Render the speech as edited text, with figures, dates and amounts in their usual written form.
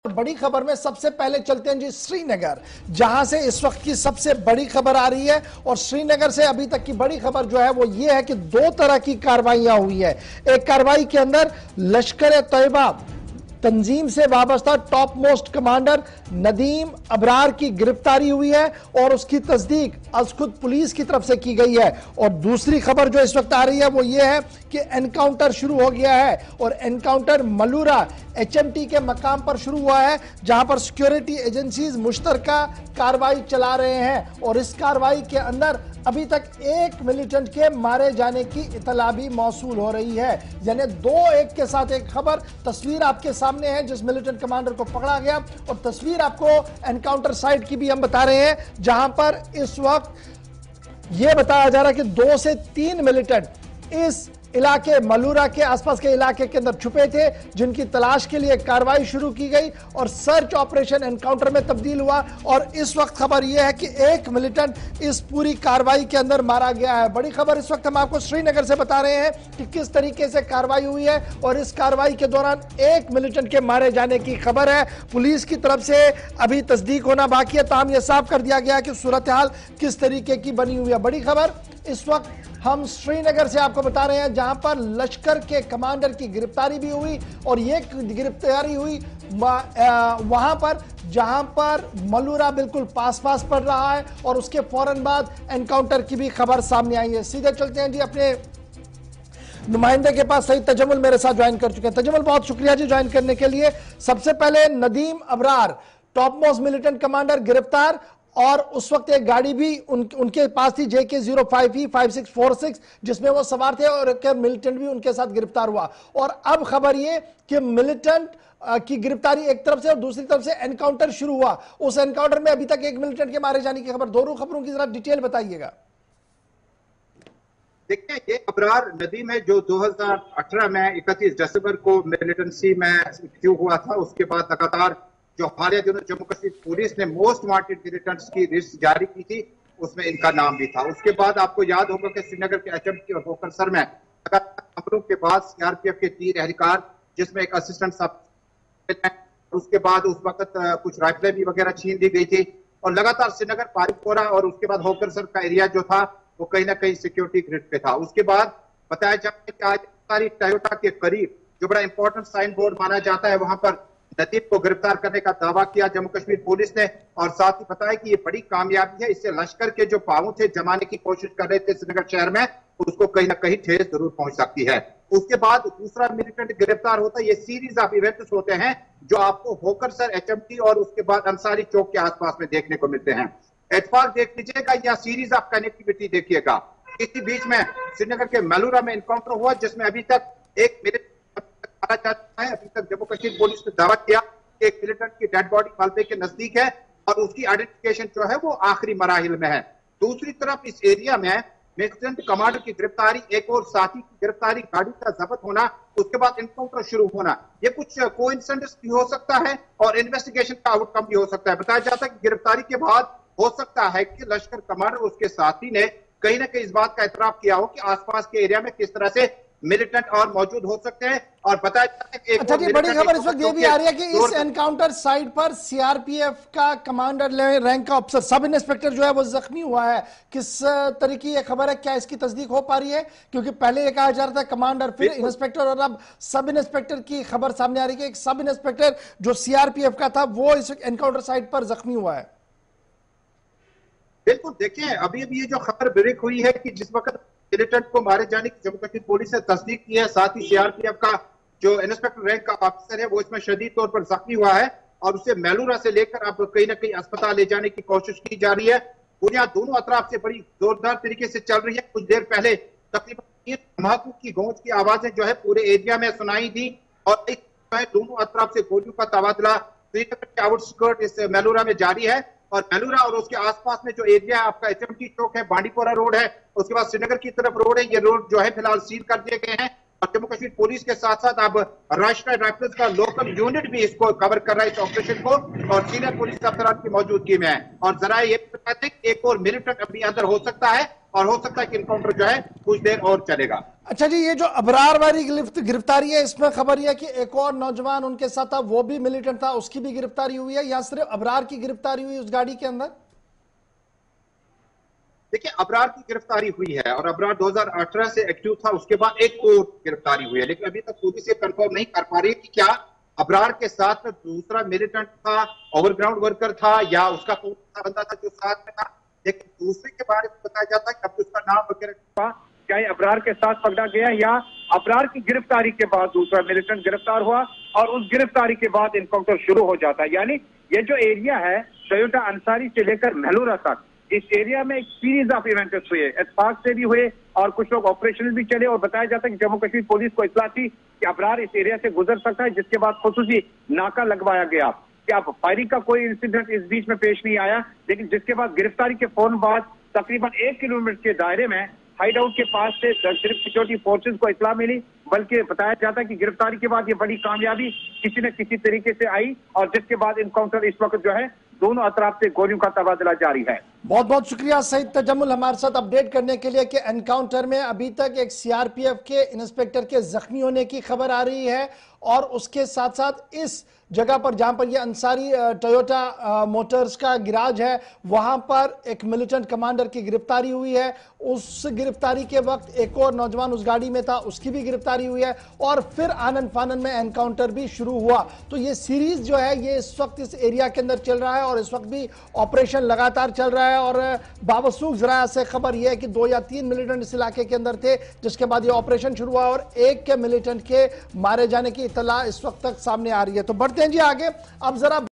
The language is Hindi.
बड़ी खबर में सबसे पहले चलते हैं जी श्रीनगर, जहां से इस वक्त की सबसे बड़ी खबर आ रही है। और श्रीनगर से अभी तक की बड़ी खबर जो है वो ये है कि दो तरह की कार्रवाइयां हुई है। एक कार्रवाई के अंदर लश्कर-ए-तैयबा तंजीम से वाबस्ता top most commander Nadeem Abrar की गिरफ्तारी हुई है और उसकी तस्दीक आज खुद पुलिस की तरफ से की गई है। और दूसरी खबर जो इस वक्त आ रही है वो ये है कि एनकाउंटर शुरू हो गया है और एनकाउंटर मलूरा एचएमटी के मकाम पर शुरू हुआ है, जहां पर सिक्योरिटी एजेंसीज मुश्तरका कार्रवाई चला रहे हैं। और इस कार्रवाई के अंदर अभी तक एक मिलिटेंट के मारे जाने की इतला भी मौसूल हो रही है। यानी दो एक के साथ एक खबर। तस्वीर आपके सामने है जिस मिलिटेंट कमांडर को पकड़ा गया, और तस्वीर आपको एनकाउंटर साइट की भी हम बता रहे हैं, जहां पर इस वक्त यह बताया जा रहा है कि 2 से 3 मिलिटेंट इस इलाके मलूरा के आसपास के इलाके के अंदर छुपे थे, जिनकी तलाश के लिए कार्रवाई शुरू की गई और सर्च ऑपरेशन एनकाउंटर में तब्दील हुआ। और इस वक्त खबर यह है कि एक मिलिटेंट इस पूरी कार्रवाई के अंदर मारा गया है। बड़ी खबर इस वक्त हम आपको श्रीनगर से बता रहे हैं कि किस तरीके से कार्रवाई हुई है, और इस कार्रवाई के दौरान एक मिलिटेंट के मारे जाने की खबर है। पुलिस की तरफ से अभी तस्दीक होना बाकी है, ताहम यह साफ कर दिया गया कि सूरत हाल किस तरीके की बनी हुई है। बड़ी खबर इस वक्त हम श्रीनगर से आपको बता रहे हैं, जहां पर लश्कर के कमांडर की गिरफ्तारी भी हुई। और यह गिरफ्तारी हुई वहां पर जहां पर मलूरा बिल्कुल पास पड़ रहा है, और उसके फौरन बाद एनकाउंटर की भी खबर सामने आई है। सीधे चलते हैं जी अपने नुमाइंदे के पास। सईद तजम्मुल मेरे साथ ज्वाइन कर चुके हैं। तजम्मुल, बहुत शुक्रिया जी ज्वाइन करने के लिए। सबसे पहले Nadeem Abrar top most militant commander गिरफ्तार, और उस वक्त एक गाड़ी भी उनके पास थी JK-05E5646 जिसमें वो सवार थे, और एक मिलिटेंट भी उनके साथ गिरफ्तार हुआ। और अब खबर ये कि मिलिटेंट की गिरफ्तारी एक तरफ से और दूसरी तरफ से एनकाउंटर शुरू हुआ। उस एनकाउंटर में अभी तक एक मिलिटेंट के मारे जाने की खबर। दोनों खबरों की जरा डिटेल बताइएगा। देखिए, ये अबरार नदीम है जो 2018 में 31 दिसंबर को मिलिटेंसी में एक्टिव हुआ था। उसके बाद लगातार जो हालिया दिनों जम्मू कश्मीर पुलिस ने मोस्ट वांटेड मिलिटेंट्स की लिस्ट जारी की थी, उसमें इनका नाम भी था। उसके बाद आपको याद होगा कि श्रीनगर के एचएमटी और होकरसर में हमलों के बाद सीआरपीएफ के 3 एहलकार, जिसमें एक असिस्टेंट सब, उसके बाद उस वक्त कुछ राइफलें भी वगैरह छीन ली गई थी। और लगातार श्रीनगर, पारिकपोरा और उसके बाद होकरसर का एरिया जो था वो कहीं ना कहीं सिक्योरिटी ग्रिड पे था। उसके बाद बताया जाता है कि आज सारी टयोटा के करीब जो बड़ा इंपॉर्टेंट साइन बोर्ड माना जाता है, वहां पर नदीम को गिरफ्तार करने का दावा किया जम्मू कश्मीर पुलिस ने। और साथ ही बताया कि ये बड़ी कामयाबी है, इससे लश्कर के जो पांव थे जमाने की कोशिश कर रहे थे श्रीनगर शहर में, उसको कहीं ना कहीं ठेस जरूर पहुंच सकती है। उसके बाद दूसरा मिलिटेंट गिरफ्तार होता है। ये सीरीज ऑफ इवेंट्स होते हैं जो आपको होकरसर, एचएमटी और उसके बाद अंसारी चौक के आसपास में देखने को मिलते हैं। इत्तेफाक देख लीजिएगा या सीरीज ऑफ कनेक्टिविटी देखिएगा। इसी बीच में श्रीनगर के मलूरा में एनकाउंटर हुआ, जिसमें अभी तक एक मिलिटेंट जाता है। अभी तक जम्मू कश्मीर पुलिस ने दावा किया कि एक मिलिटेंट की डेड बॉडी मालबे के नजदीक है और उसकी आइडेंटिफिकेशन जो है वो आखिरी मराहिल में है। दूसरी तरफ इस एरिया में मिलिटेंट कमांडर की गिरफ्तारी, एक और साथी की गिरफ्तारी, गाड़ी का जब्त होना, उसके बाद एनकाउंटर शुरू होना, ये कुछ कोइंसिडेंस भी हो सकता है और इन्वेस्टिगेशन का आउटकम भी हो सकता है। बताया जाता है कि गिरफ्तारी के बाद हो सकता है कि लश्कर कमांडर उसके साथी ने कहीं ना कहीं इस बात का इतराफ किया हो कि आसपास के एरिया में किस तरह से मिलिटेंट और मौजूद हो सकते हैं। और बताया जाता है कि अच्छा जी, बड़ी खबर इस वक्त ये भी आ रही है कि इस एनकाउंटर साइट पर सीआरपीएफ का कमांडर रैंक का अफसर सब इंस्पेक्टर जो है वो जख्मी हुआ है। किस तरीके ये खबर है, क्या इसकी तस्दीक हो पा रही है? क्योंकि पहले ये कहा जा रहा था कमांडर, फिर इंस्पेक्टर, और अब सब इंस्पेक्टर की खबर सामने आ रही है कि एक सब इंस्पेक्टर जो सीआरपीएफ का था वो इस एनकाउंटर साइट पर जख्मी हुआ है। बिल्कुल, देखिए अभी ये जो खबर ब्रेक हुई है कि जिस वक्त मिलिटेंट को मारे जाने की जम्मू कश्मीर पुलिस ने तस्दीक की है, साथ ही सीआरपीएफ का जो इंस्पेक्टर रैंक का ऑफिसर है वो इसमें शदीद तौर पर जख्मी हुआ है और उसे मेलूरा से लेकर अब कहीं ना कहीं अस्पताल ले जाने की कोशिश की जा रही है। बुनियाद दोनों अतराफ से बड़ी जोरदार तरीके से चल रही है। कुछ देर पहले तकरीबन धमाकों की गूंज की आवाजें जो है पूरे एरिया में सुनाई दी, और दोनों अतराफ से गोलियों का तबादला श्रीनगर के आउटस्कर्ट इस मेलूरा में जारी है। और मेलूरा और उसके आसपास में जो एरिया है आपका एचएमटी चौक है, बांडीपोरा रोड है, उसके बाद श्रीनगर की तरफ रोड है, ये रोड जो है फिलहाल सील कर दिए गए हैं। और जम्मू कश्मीर पुलिस के साथ साथ अब राष्ट्रीय राइफल्स का लोकल यूनिट भी इसको कवर कर रहा है, इस ऑपरेशन को, और सीनियर पुलिस अफसरान की मौजूदगी में है। और जरा ये बताते हैं एक और मिलिटेंट अभी अंदर हो सकता है और हो सकता है कि इनकाउंटर जो है कुछ देर और चलेगा। अच्छा जी, ये जो अबरार वाली गिरफ्तारी है, इसमें खबर यह कि एक और नौजवान उनके साथ था, वो भी मिलिटेंट था, उसकी भी गिरफ्तारी हुई है, या सिर्फ अबरार की गिरफ्तारी हुई उस गाड़ी के अंदर? देखिए, अबरार की गिरफ्तारी हुई है और अबरार 2018 से एक्टिव था, उसके बाद एक और गिरफ्तारी हुई है, लेकिन अभी तक पुलिस ये कंफर्म नहीं कर पा रही कि क्या अबरार के साथ में दूसरा मिलिटेंट था, ओवरग्राउंड वर्कर था, या उसका कोई बंदा था जो साथ में था। लेकिन दूसरे के बारे में बताया जाता है कि अब उसका नाम वगैरह क्या अबरार के साथ पकड़ा गया, या अबरार की गिरफ्तारी के बाद दूसरा मिलिटेंट गिरफ्तार हुआ और उस गिरफ्तारी के बाद इनकाउंटर शुरू हो जाता है। यानी ये जो एरिया है टोयोटा अंसारी से लेकर महलूरा तक, इस एरिया में एक सीरीज ऑफ इवेंट्स हुए, इत्तेफाक से भी हुए और कुछ लोग ऑपरेशन भी चले, और बताया जाता है कि जम्मू कश्मीर पुलिस को इत्तला थी कि अबरार इस एरिया से गुजर सकता है, जिसके बाद खुसूसी नाका लगवाया गया। क्या फायरिंग का कोई इंसिडेंट इस बीच में पेश नहीं आया, लेकिन जिसके बाद गिरफ्तारी के फौरन बाद तकरीबन 1 किलोमीटर के दायरे में हाइड आउट के पास से सिर्फ सिक्योरिटी फोर्सेज को इत्तला मिली, बल्कि बताया जाता है कि गिरफ्तारी के बाद ये बड़ी कामयाबी किसी न किसी तरीके से आई, और जिसके बाद इनकाउंटर इस वक्त जो है दोनों अतराफ से गोलियों का तबादला जारी है। बहुत बहुत शुक्रिया सईद तजम्मुल हमारे साथ अपडेट करने के लिए कि एनकाउंटर में अभी तक एक सीआरपीएफ के इंस्पेक्टर के जख्मी होने की खबर आ रही है, और उसके साथ साथ इस जगह पर जहां पर ये अंसारी टोयोटा मोटर्स का गिराज है, वहां पर एक मिलिटेंट कमांडर की गिरफ्तारी हुई है। उस गिरफ्तारी के वक्त एक और नौजवान उस गाड़ी में था, उसकी भी गिरफ्तारी हुई है, और फिर आनन फानन में एनकाउंटर भी शुरू हुआ। तो ये सीरीज जो है ये इस वक्त इस एरिया के अंदर चल रहा है, और इस वक्त भी ऑपरेशन लगातार चल रहा है। और बावसूख जरा से खबर यह है कि 2 या 3 मिलिटेंट इस इलाके के अंदर थे, जिसके बाद ये ऑपरेशन शुरू हुआ, और एक के मिलिटेंट के मारे जाने की इत्तला इस वक्त तक सामने आ रही है। तो बढ़ते हैं जी आगे। अब जरा